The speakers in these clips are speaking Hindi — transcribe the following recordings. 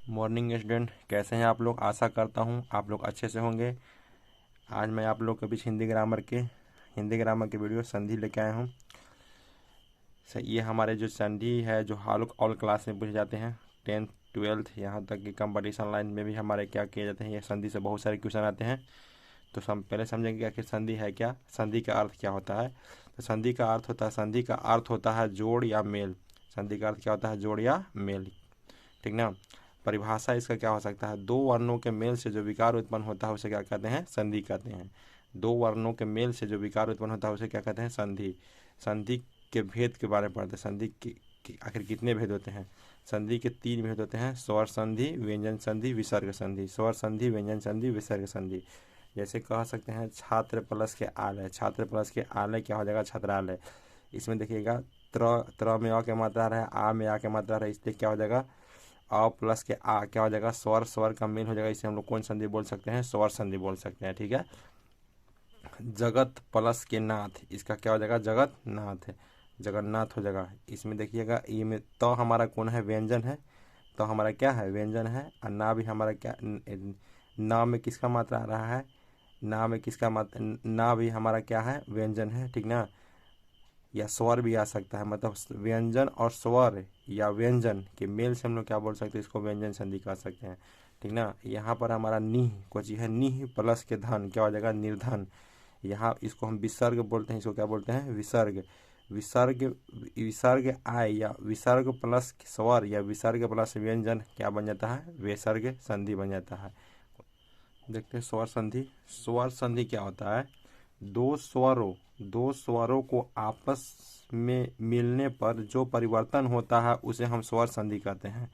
मॉर्निंग स्टूडेंट, कैसे हैं आप लोग। आशा करता हूं आप लोग अच्छे से होंगे। आज मैं आप लोग के बीच हिंदी ग्रामर के वीडियो संधि लेके आया हूं। ये हमारे जो संधि है जो ऑल क्लास में पूछे जाते हैं, 10th 12th यहाँ तक कि कंपटीशन लाइन में भी हमारे क्या किए जाते हैं, ये संधि से बहुत सारे क्वेश्चन आते हैं। तो हम पहले समझेंगे कि आखिर संधि है क्या, संधि का अर्थ क्या होता है। तो संधि का अर्थ होता है जोड़ या मेल। संधि का अर्थ क्या होता है, जोड़ या मेल, ठीक ना। परिभाषा इसका क्या हो सकता है, दो वर्णों के मेल से जो विकार उत्पन्न होता है उसे क्या कहते हैं, संधि कहते हैं। दो वर्णों के मेल से जो विकार उत्पन्न होता है उसे क्या कहते हैं, संधि। संधि के भेद के बारे में पढ़ते हैं। संधि के आखिर कितने भेद होते हैं। संधि के 3 भेद होते हैं, स्वर संधि, व्यंजन संधि, विसर्ग संधि। स्वर संधि, व्यंजन संधि, विसर्ग संधि। जैसे कह सकते हैं छात्र प्लस के आलय। छात्र प्लस के आलय क्या हो जाएगा, छात्रालय। इसमें देखिएगा त्र में अ के मात्रा रहे, आ में आ के मात्रा रहे, इसलिए क्या हो जाएगा, अ प्लस के आ क्या हो जाएगा, स्वर। स्वर का मेल हो जाएगा, इसे हम लोग कौन संधि बोल सकते हैं, स्वर संधि बोल सकते हैं, ठीक है। जगत प्लस के नाथ, इसका क्या हो जाएगा, जगत नाथ, जगन्नाथ हो जाएगा। इसमें देखिएगा ई में तो हमारा कौन है, व्यंजन है। तो हमारा क्या है, व्यंजन है। और ना भी हमारा क्या, ना में किसका मात्रा आ रहा है, ना में किसका मात्रा, ना भी हमारा क्या है, व्यंजन है, ठीक ना। या स्वर भी आ सकता है, मतलब व्यंजन और स्वर या व्यंजन के मेल से हम लोग क्या बोल सकते हैं, इसको व्यंजन संधि कह सकते हैं, ठीक ना। यहाँ पर हमारा निह को चीज है, निह प्लस के धन क्या हो जाएगा, निर्धन। यहाँ इसको हम विसर्ग बोलते हैं, इसको क्या बोलते हैं, विसर्ग। विसर्ग विसर्ग आय या विसर्ग प्लस स्वर या विसर्ग प्लस व्यंजन क्या बन जाता है, विसर्ग संधि बन जाता है। देखते हैं स्वर संधि। स्वर संधि क्या होता है, दो स्वरों को आपस में मिलने पर जो परिवर्तन होता है उसे हम स्वर संधि कहते हैं।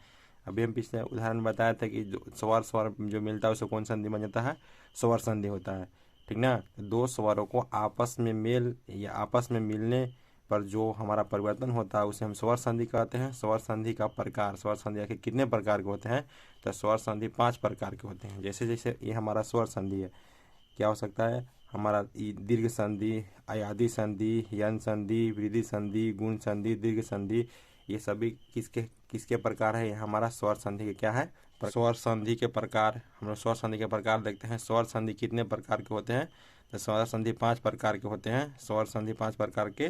अभी हम पिछले उदाहरण बताया था कि जो स्वर स्वर जो मिलता है उसे कौन संधि बन जाता है, स्वर संधि होता है, ठीक ना। दो स्वरों को आपस में मेल या आपस में मिलने पर जो हमारा परिवर्तन होता है उसे हम स्वर संधि कहते हैं। स्वर संधि का प्रकार, स्वर संधि आखिर कितने प्रकार के होते हैं, तो स्वर संधि 5 प्रकार के होते हैं। जैसे जैसे ये हमारा स्वर संधि है, क्या हो सकता है हमारा, दीर्घ संधि, अयादि संधि, यन संधि, वृद्धि संधि, गुण संधि, दीर्घ संधि। ये सभी किसके किसके प्रकार है, ये हमारा स्वर संधि के क्या है, स्वर संधि के प्रकार। हम लोग स्वर संधि के प्रकार देखते हैं। स्वर संधि कितने प्रकार के होते हैं, तो स्वर संधि 5 प्रकार के होते हैं। स्वर संधि 5 प्रकार के,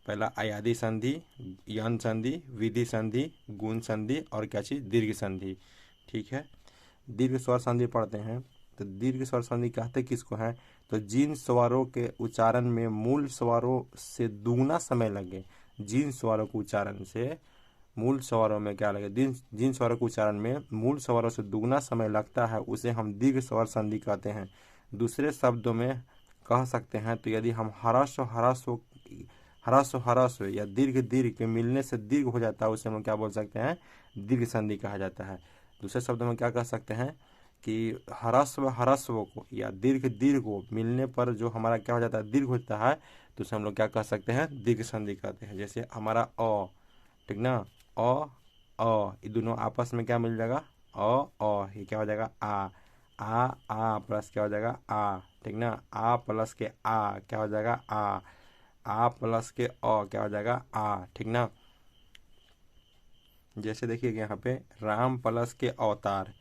पहला अयादि संधि, यन संधि, विधि संधि, गुण संधि और क्या चीज, दीर्घ संधि, ठीक है। दीर्घ स्वर संधि पढ़ते हैं। तो दीर्घ स्वर संधि कहते किसको है, तो जिन स्वरों के उच्चारण में मूल स्वरों से दुगना समय लगे, जिन स्वरों के उच्चारण से मूल स्वरों में क्या लगे, जिन जिन स्वरों के उच्चारण में मूल स्वरों से दुगना समय लगता है उसे हम दीर्घ स्वर संधि कहते हैं। दूसरे शब्दों में कह सकते हैं तो यदि हम ह्रस्व ह्रस्व ह्रस्व ह्रस्व या दीर्घ दीर्घ के मिलने से दीर्घ हो जाता है उसे हम क्या बोल सकते हैं, दीर्घ संधि कहा जाता है। दूसरे शब्दों में क्या कह सकते हैं कि ह्रस्व ह्रस्व को या दीर्घ दीर्घ को मिलने पर जो हमारा क्या हो जाता है, दीर्घ होता है, तो उसे हम लोग क्या कह सकते हैं, दीर्घ संधि कहते हैं। जैसे हमारा अ, ठीक ना, अ ये दोनों आपस में क्या मिल जाएगा, ये क्या हो जाएगा, आ प्लस क्या हो जाएगा, आ, ठीक ना। आ प्लस के आ क्या हो जाएगा, आ प्लस के क्या हो जाएगा, आ, ठीक ना। जैसे देखिए यहाँ पे राम प्लस के अवतार,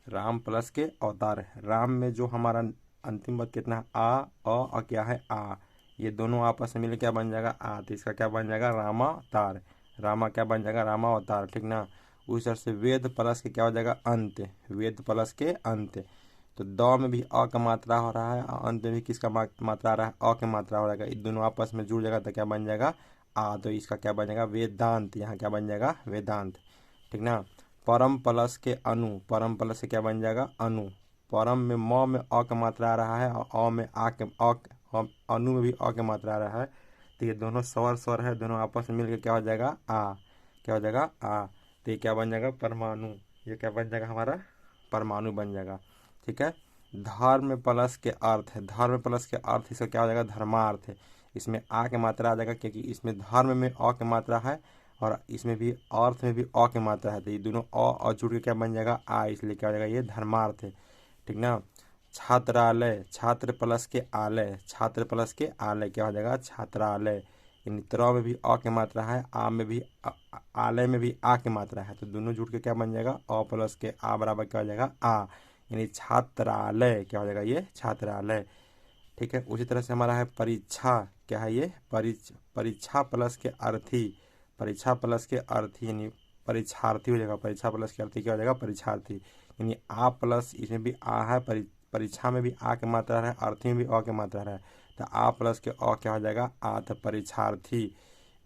राम प्लस के अवतार है। राम में जो हमारा अंतिम पद कितना है, आ क्या है, आ। ये दोनों आपस में मिलकर क्या बन जाएगा, आ। तो इसका क्या बन जाएगा, रामावतार। रामा क्या बन जाएगा, रामावतार, ठीक ना। उस तरह से वेद प्लस के क्या हो जाएगा, अंत। वेद प्लस के अंत। तो द में भी अ का मात्रा हो रहा है और अंत में भी किसका मात्रा आ रहा है, अ की मात्रा हो रहा है। ये दोनों आपस में जुड़ जाएगा तो क्या बन जाएगा, आ। तो इसका क्या बन जाएगा, वेदांत। यहाँ क्या बन जाएगा, वेदांत, ठीक ना। परम प्लस के अनु, परम प्लस से क्या बन जाएगा, अनु। परम में म में अ का मात्रा आ रहा है और अ में आ के अनु में भी अ की मात्रा आ रहा है। तो ये दोनों स्वर स्वर है, दोनों आपस में मिलकर क्या हो जाएगा, आ। क्या हो जाएगा, आ। तो ये क्या बन जाएगा, परमाणु। ये क्या बन जाएगा हमारा, परमाणु बन जाएगा, ठीक है। धर्म प्लस के अर्थ है, धर्म प्लस के अर्थ, इसका क्या हो जाएगा, धर्मार्थ। इसमें आ की मात्रा आ जाएगा क्योंकि इसमें धर्म में अ की मात्रा है और इसमें भी अर्थ में भी अ की मात्रा है। तो ये दोनों अ और जुड़ के क्या बन जाएगा, आ। इसलिए क्या हो जाएगा, ये धर्मार्थ है, ठीक ना। छात्रालय, छात्र प्लस के आलय, छात्र प्लस के आलय क्या हो जाएगा, छात्रालय। यानी त्र में भी अ की मात्रा है, आ में भी आलय में भी आ की मात्रा है, तो दोनों जुड़ के क्या बन जाएगा, अ प्लस के आ बराबर क्या हो जाएगा, आ, यानी छात्रालय क्या हो जाएगा, ये छात्रालय। ठीक है, उसी तरह से हमारा है परीक्षा, क्या है ये, परीक्षा प्लस के अर्थी, परीक्षा प्लस के अर्थी यानी परीक्षार्थी हो जाएगा, परीक्षा प्लस के अर्थी क्या हो जाएगा, परीक्षार्थी, यानी आ प्लस इसमें भी आ है, परीक्षा में भी आ की मात्रा है, अर्थी में भी अ की मात्रा है, तो आ प्लस के अ क्या हो जाएगा, आ, तो परीक्षार्थी।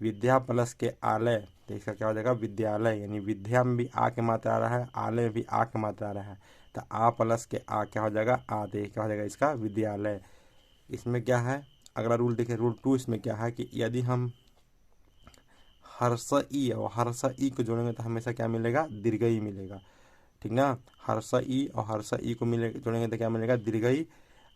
विद्या प्लस के आलय, तो इसका क्या हो जाएगा, विद्यालय, यानी विद्या में भी आ की मात्रा आ रहा है, आलय में भी आ की मात्रा आ रहा है, तो आ प्लस के आ क्या हो जाएगा, आ, तो क्या हो जाएगा इसका विद्यालय। इसमें क्या है, अगला रूल देखिए, रूल 2 इसमें क्या है कि यदि हम हर्ष ई और हर्ष ई को जोड़ेंगे तो हमेशा क्या मिलेगा, दीर्घई मिलेगा। ठीक ना, हर्ष ई और हर्ष ई को जोड़ेंगे तो क्या मिलेगा, दीर्घई,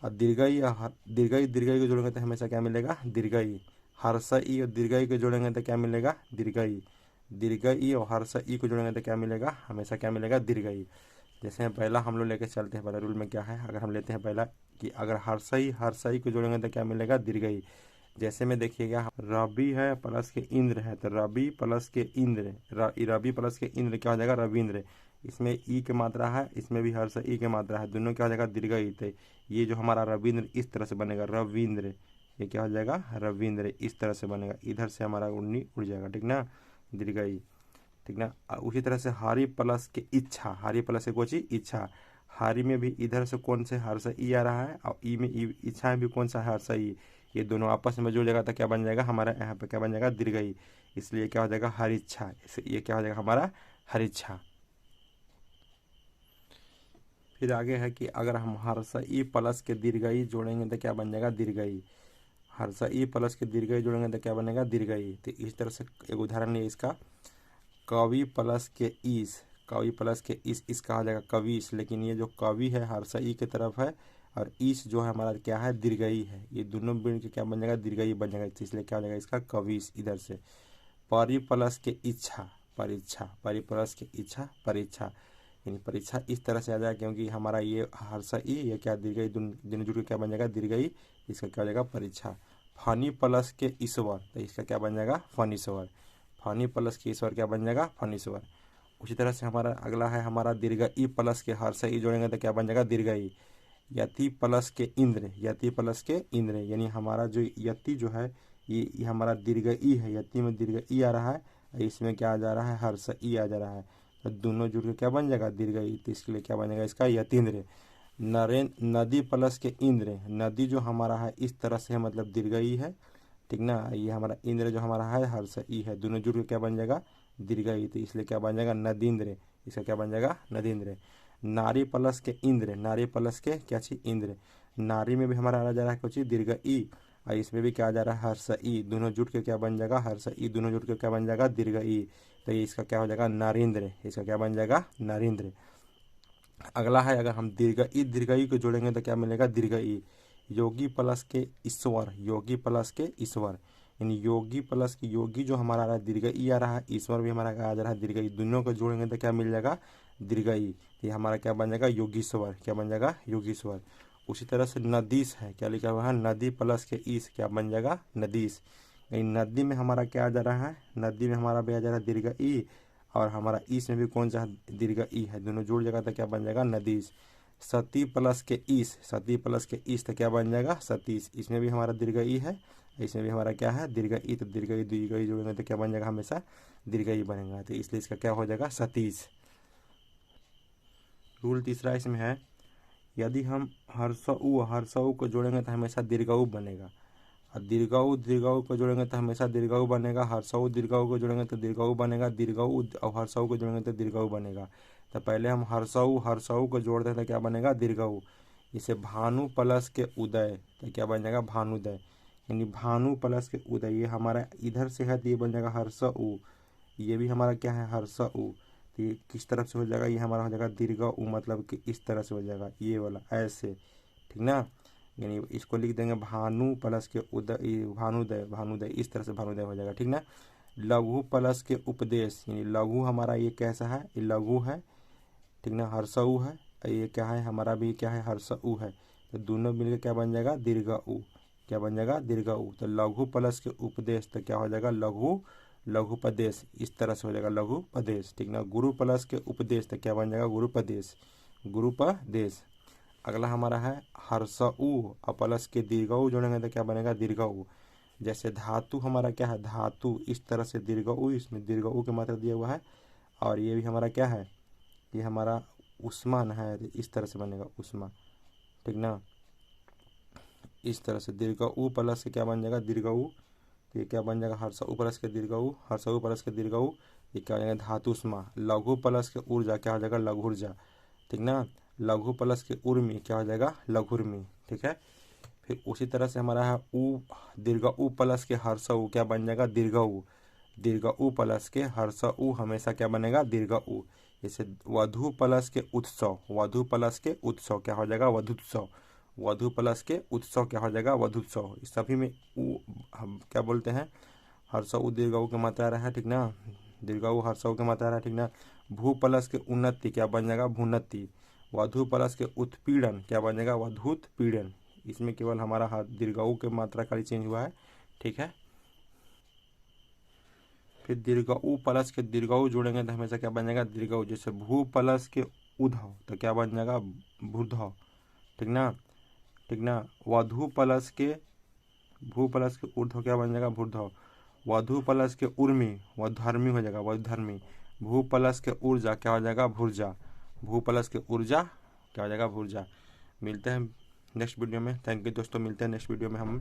और दीर्घई दीर्घई को जोड़ेंगे तो हमेशा क्या मिलेगा, दीर्घई। हर्ष ई और दीर्घई को जोड़ेंगे तो क्या मिलेगा, दीर्घई। दीर्घई और हर्ष ई को जोड़ेंगे तो क्या मिलेगा, हमेशा क्या मिलेगा, दीर्घई। जैसे पहला हम लोग लेके चलते हैं, पहला रूल में क्या है, अगर हम लेते हैं पहला कि अगर हर्षई को जोड़ेंगे तो क्या मिलेगा, दीर्घई। जैसे में देखिएगा, रवि है प्लस के इंद्र है, तो रवि प्लस के इंद्र, रवि प्लस के इंद्र क्या हो जाएगा, रविंद्र। इसमें ई की मात्रा है, इसमें भी हर्ष ई की मात्रा है, दोनों क्या हो जाएगा, दीर्घई। तो ये जो हमारा रविंद्र इस तरह से बनेगा, रविंद्र, ये क्या हो जाएगा, रविंद्र, इस तरह से बनेगा, इधर से हमारा उड़नी उड़ जाएगा, ठीक ना, दीर्घई। ठीक ना, उसी तरह से हरि प्लस के इच्छा, हरि प्लस से कोची इच्छा, हरि में भी इधर से कौन से हर्ष ई आ रहा है, और ई में इच्छा में भी कौन सा हर्ष ई, ये दोनों आपस में जुड़ जाएगा तो क्या बन जाएगा, हमारा यहाँ पे क्या बन जाएगा, दीर्घई, इसलिए क्या हो जाएगा, हरिच्छा, ये क्या हो जाएगा हमारा, हरिच्छा। फिर आगे है कि अगर हम हर्ष ई प्लस के दीर्घई जोड़ेंगे तो क्या बन जाएगा, दीर्घई। हर्ष ई प्लस के दीर्घई जोड़ेंगे तो क्या बनेगा, दीर्घई। तो इस तरह से एक उदाहरण है इसका, कवि प्लस के ईस, कवि प्लस के इस कहा जाएगा कविस, लेकिन ये जो कवि है हर्ष ई की तरफ है, और ईस जो है हमारा क्या है, दीर्घई है, ये दोनों मिल के क्या बन जाएगा, दीर्घई बन जाएगा, इसलिए क्या हो जाएगा इसका कविस इधर से। परि प्लस के इच्छा, परीक्षा, परि प्लस के इच्छा, परीक्षा, यानी परीक्षा इस तरह से आ जाएगा, क्योंकि हमारा ये हर्ष ई, ये क्या दीर्घई, दोनों जुड़ के क्या बन जाएगा, दीर्घई, इसका क्या हो जाएगा, परीक्षा। फनी प्लस के ईश्वर, तो इसका क्या बन जाएगा, फनीश्वर, फनी प्लस के ईश्वर क्या बन जाएगा, फनीश्वर। उसी तरह से हमारा अगला है हमारा दीर्घ ई प्लस के हर्ष ई जोड़ेंगे तो क्या बन जाएगा, दीर्घ ई। यति प्लस के इंद्र, यति प्लस के इंद्र, यानी हमारा जो यति जो है ये हमारा दीर्घ ई है, यति में दीर्घ ई आ रहा है, इसमें क्या आ जा रहा है, हर्ष ई आ जा रहा है, तो दोनों जुड़ के क्या बन जाएगा, दीर्घ ई, तो इसके लिए क्या बनेगा इसका, यतीन्द्र। नरेंद्र, नदी प्लस के इंद्र, नदी जो हमारा है इस तरह से है, मतलब दीर्घ ई है, ठीक ना, ये हमारा इंद्र जो हमारा है हर्ष ई है, दोनों जुड़ के क्या बन जाएगा, दीर्घ ई, तो इसलिए क्या बन जाएगा, नदींद्र, इसका क्या बन जाएगा, नदींद्र। नारी प्लस के इंद्र, नारी प्लस के क्या चीज, इंद्र, नारी में भी हमारा आ जा रहा है कुछ दीर्घ ई, और इसमें भी क्या आ जा रहा है, हर्ष ई, दोनों जुट के क्या बन जाएगा, हर्ष ई, दोनों जुट के क्या बन जाएगा, दीर्घ ई, तो ये इसका क्या हो जाएगा, नारेंद्र, इसका क्या बन जाएगा, नारेंद्र। अगला है अगर हम दीर्घ ई को जोड़ेंगे तो क्या मिलेगा, दीर्घ ई। योगी प्लस के ईश्वर, योगी प्लस के ईश्वर, यानी योगी प्लस की योगी जो हमारा आ रहा है दीर्घ ई आ रहा है, ईश्वर भी हमारा आ जा रहा है दीर्घ ई, दोनों को जोड़ेंगे तो क्या मिल जाएगा, दीर्घ ई, ये हमारा क्या बन जाएगा, योगीश्वर, क्या बन जाएगा, योगीश्वर। उसी तरह से नदीस है, क्या लिखा हुआ है, नदी प्लस के ईस क्या बन जाएगा, नदीस, यानी नदी में हमारा क्या आ जा रहा है, नदी में हमारा भी आ जा रहा है दीर्घ ई, और हमारा ईस में भी कौन सा दीर्घ ई है, दोनों जुड़ जाएगा तो क्या बन जाएगा, नदीस। सती प्लस के ईस, सती प्लस के ईस तो क्या बन जाएगा, सतीश, इसमें भी हमारा दीर्घ ई है, इसमें भी हमारा क्या है, दीर्घ ई, तो दीर्घ ई जोड़ेंगे तो क्या बन जाएगा, हमेशा दीर्घ ई बनेगा, तो इसलिए इसका क्या हो जाएगा, सतीश। रूल तीसरा इसमें है, यदि हम हर्षऊ को जोड़ेंगे तो हमेशा दीर्घऊ बनेगा, और दीर्घऊ को जोड़ेंगे तो हमेशा दीर्घऊ बनेगा, हर्षऊ दीर्घऊ को जोड़ेंगे तो दीर्घऊ बनेगा, दीर्घऊ और हर्षऊ को जोड़ेंगे तो दीर्घऊ बनेगा। तो पहले हम हर्षऊ को जोड़ते हैं तो क्या बनेगा, दीर्घऊ। इसे भानु प्लस के उदय, तो क्या बन जाएगा, भानुदय, यानी भानु प्लस के उदय, ये हमारा इधर से है तो ये बन जाएगा हर्षऊ, ये भी हमारा क्या है, हर्षऊ, तो ये किस तरफ से हो जाएगा, ये हमारा हो जाएगा दीर्घ ऊ, मतलब कि इस तरह से हो जाएगा, ये वाला ऐसे, ठीक ना, यानी इसको लिख देंगे भानु प्लस के उदय, भानुदय, भानुदय, इस तरह से भानुदय हो जाएगा, ठीक ना। लघु प्लस के उपदेश, यानी लघु हमारा ये कैसा है, ये लघु है, ठीक ना, हर्षऊ है, ये क्या है हमारा भी क्या है, हर्षऊ है, तो दोनों मिलकर क्या बन जाएगा, दीर्घ ऊ, क्या बन जाएगा दीर्घ उ। तो लघु प्लस के उपदेश तो क्या हो जाएगा लघु लघुपदेश, इस तरह से हो जाएगा लघुपदेश, ठीक ना। गुरु प्लस के उपदेश तो क्या बन जाएगा गुरुपदेश, गुरुपदेश। अगला हमारा है हर्ष उ और प्लस के दीर्घ उ जोड़ेंगे तो क्या बनेगा दीर्घ उ। जैसे धातु हमारा क्या है धातु, इस तरह से दीर्घ उ, इसमें दीर्घ उ की मात्रा दिया हुआ है। और ये भी हमारा क्या है, ये हमारा उष्मान है, इस तरह से बनेगा उष्मा, ठीक ना। इस तरह से दीर्घ उ प्लस से क्या बन जाएगा दीर्घ उ, ये क्या बन जाएगा हर्ष उ प्लस के दीर्घ उ, हर्ष उ प्लस के दीर्घ उ, ये क्या हो जाएगा धातुष्मा। लघु प्लस के ऊर्जा क्या हो जाएगा लघुर्जा, ठीक ना। लघु प्लस के उर्मी क्या हो जाएगा लघुर्मी, ठीक है। फिर उसी तरह से हमारा है उ दीर्घ उ प्लस के हर्ष उ क्या बन जाएगा दीर्घ उ। दीर्घ उ प्लस के हर्ष उ हमेशा क्या बनेगा दीर्घ उ। जैसे वधु प्लस के उत्सव, वधु प्लस के उत्सव क्या हो जाएगा वधुत्सव। वधु प्लस के उत्सव क्या हो जाएगा वधुत्सव। इस सभी में उ हम क्या बोलते हैं हर्ष उ दीर्घ उ की मात्रा रहा है, ठीक ना। दीर्घ उ हर्ष उ की मात्रा रहा है, ठीक ना। भू प्लस के उन्नति क्या बन जाएगा भून्नति। वधु प्लस के उत्पीड़न क्या बन जाएगा वधुत्पीड़न। इसमें केवल हमारा दीर्घ उ की मात्रा खाली चेंज हुआ है, ठीक है। फिर दीर्घ उ प्लस के दीर्घ उ जोड़ेंगे तो हमेशा क्या बन जाएगा दीर्घ उ। जैसे भू प्लस के उधव तो क्या बन जाएगा भूधव, ठीक ना, ठीक ना। वधु प्लस के भू प्लस के ऊर्ध्व क्या बन जाएगा भूर्धव। वधु प्लस के उर्मी वधर्मी हो जाएगा वधर्मी। भू प्लस के ऊर्जा क्या हो जाएगा भूर्जा। भू प्लस के ऊर्जा क्या हो जाएगा भूर्जा। मिलते हैं नेक्स्ट वीडियो में। थैंक यू दोस्तों, मिलते हैं नेक्स्ट वीडियो में हम।